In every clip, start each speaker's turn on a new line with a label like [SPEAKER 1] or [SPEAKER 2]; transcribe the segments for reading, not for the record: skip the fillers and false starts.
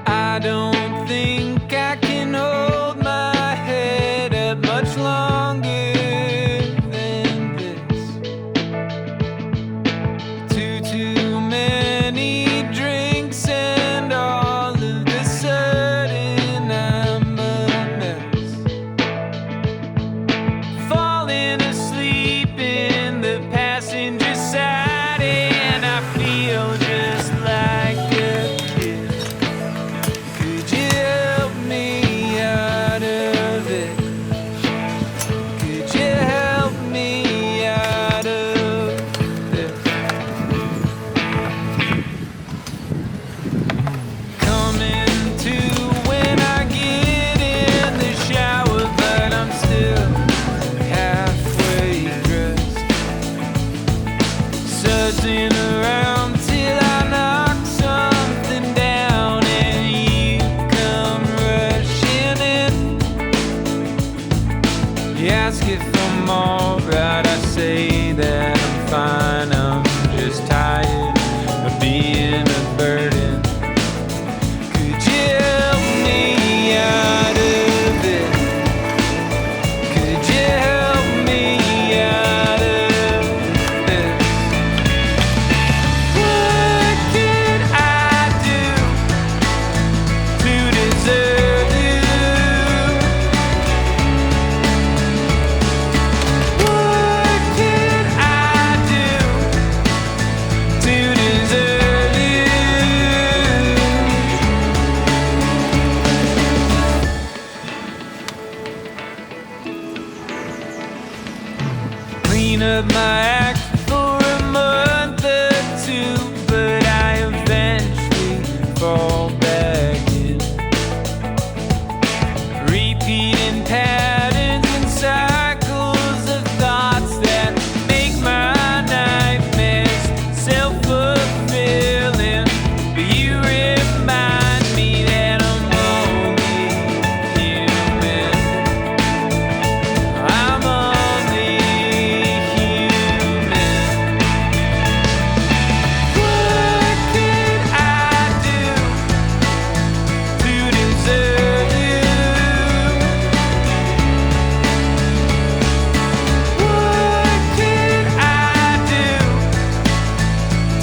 [SPEAKER 1] I don't think I can hold my head up much longer than this. Too many drinks and all of a sudden I'm a mess. Falling asleep in the passenger side and I feel just like a kid. Could you help me out of it? Could you help me out of this? Coming to when I get in the shower, but I'm still halfway dressed. Sussing around till I knock something down and you come rushing in. You ask if I'm alright, I say that I'm fine. I'm just tired of being a burden. Could you help me out of it? Could you help me out of this? What did I do to deserve you? What did I do to deserve you? Clean up my act for a month or two, but I eventually fall back in. Repeating patterns and cycles of thoughts that make my nightmares self-fulfilling. But you remind me that I'm only human. I'm only human. What did I do to deserve you? What did I do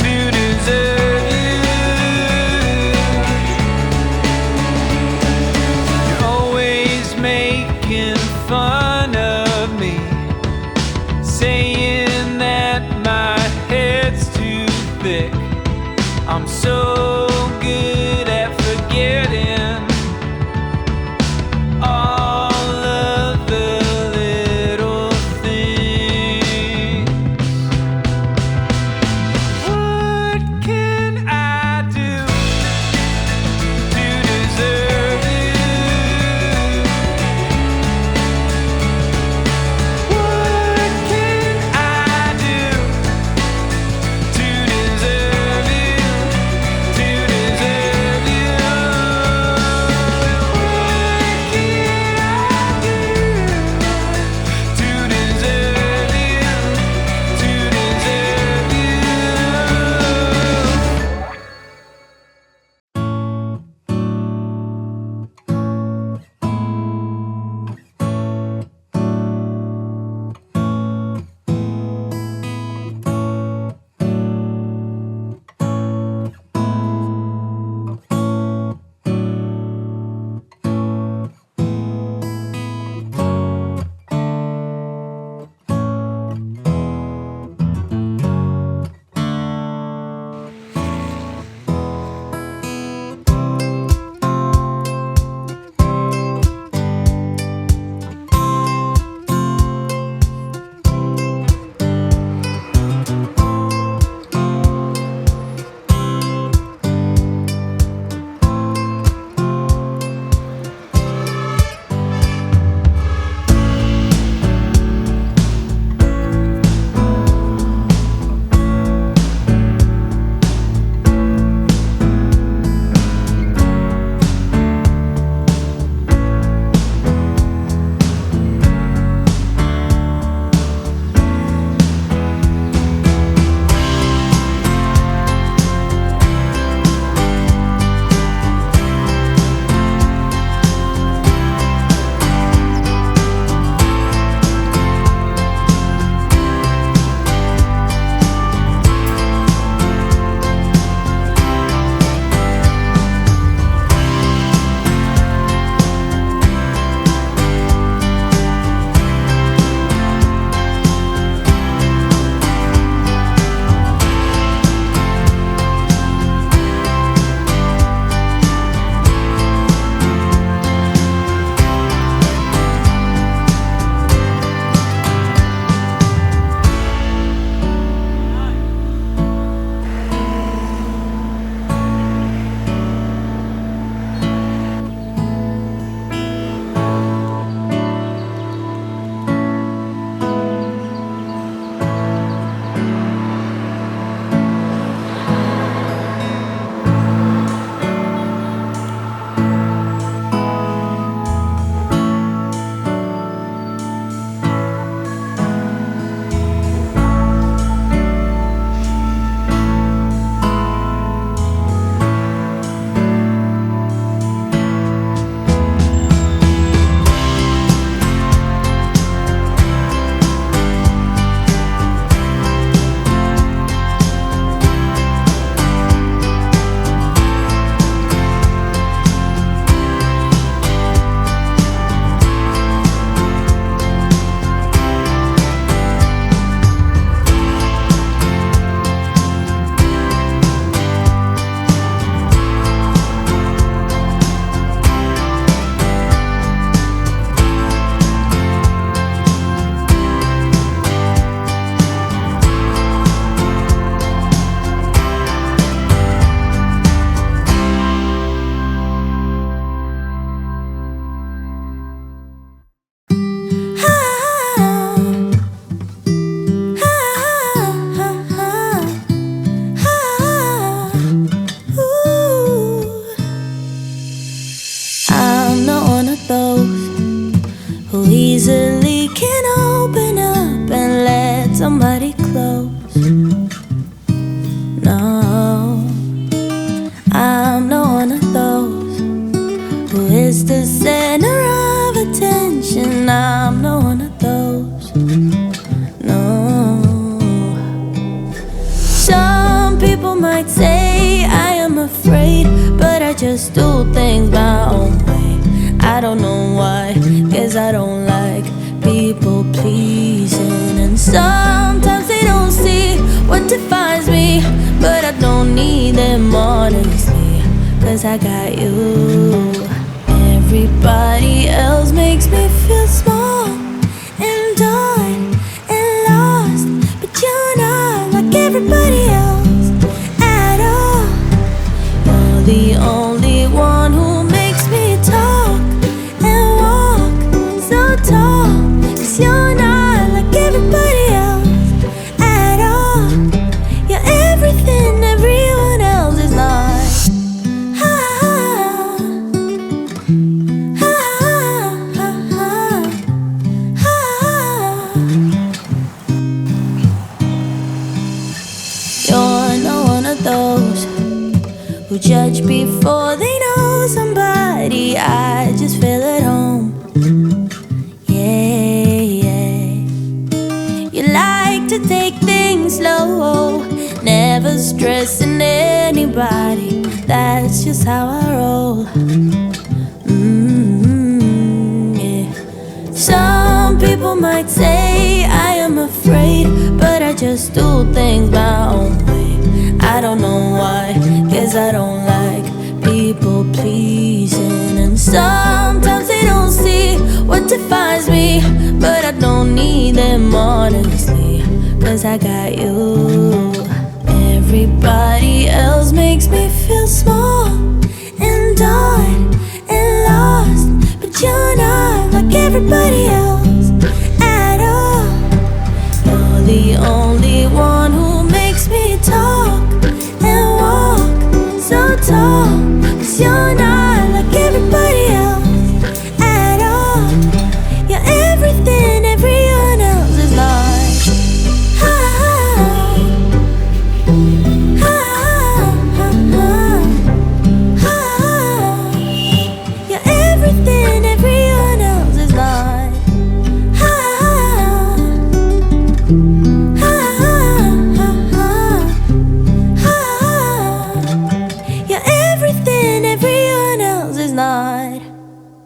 [SPEAKER 1] to deserve you? You're always making fun of me, saying that my head's too thick. I'm so good at forgetting all of the little things. What can I do to deserve you? What can I do to deserve you? To
[SPEAKER 2] easily can open up and let somebody close. No, I'm not one of those who is the center of attention. I'm not one of those. No. Some people might say I am afraid, but I just do things my own way. I don't know why, 'cause I don't like people pleasing. And sometimes they don't see what defines me, but I don't need them honestly, 'cause I got you. Everybody else makes me feel small and done and lost, but you're not like everybody else at all. You're the only one who makes me talk and walk so tall, 'cause you're not like everybody else at all. You're everything everyone else is not. You're not one of those who judge before they know somebody. I just feel at home. Yeah, yeah. You like to take things slow, never stressing anybody. That's just how I roll. Yeah. Some people might say I am afraid, but I just do things my own way. I don't know why, 'cause I don't like people pleasing. And sometimes they don't see what defines me, but I don't need them honestly, 'cause I got you. Everybody else makes me feel small and done and lost, but you're not like everybody else at all. You're the only one who makes me talk and walk so tall, 'cause you're not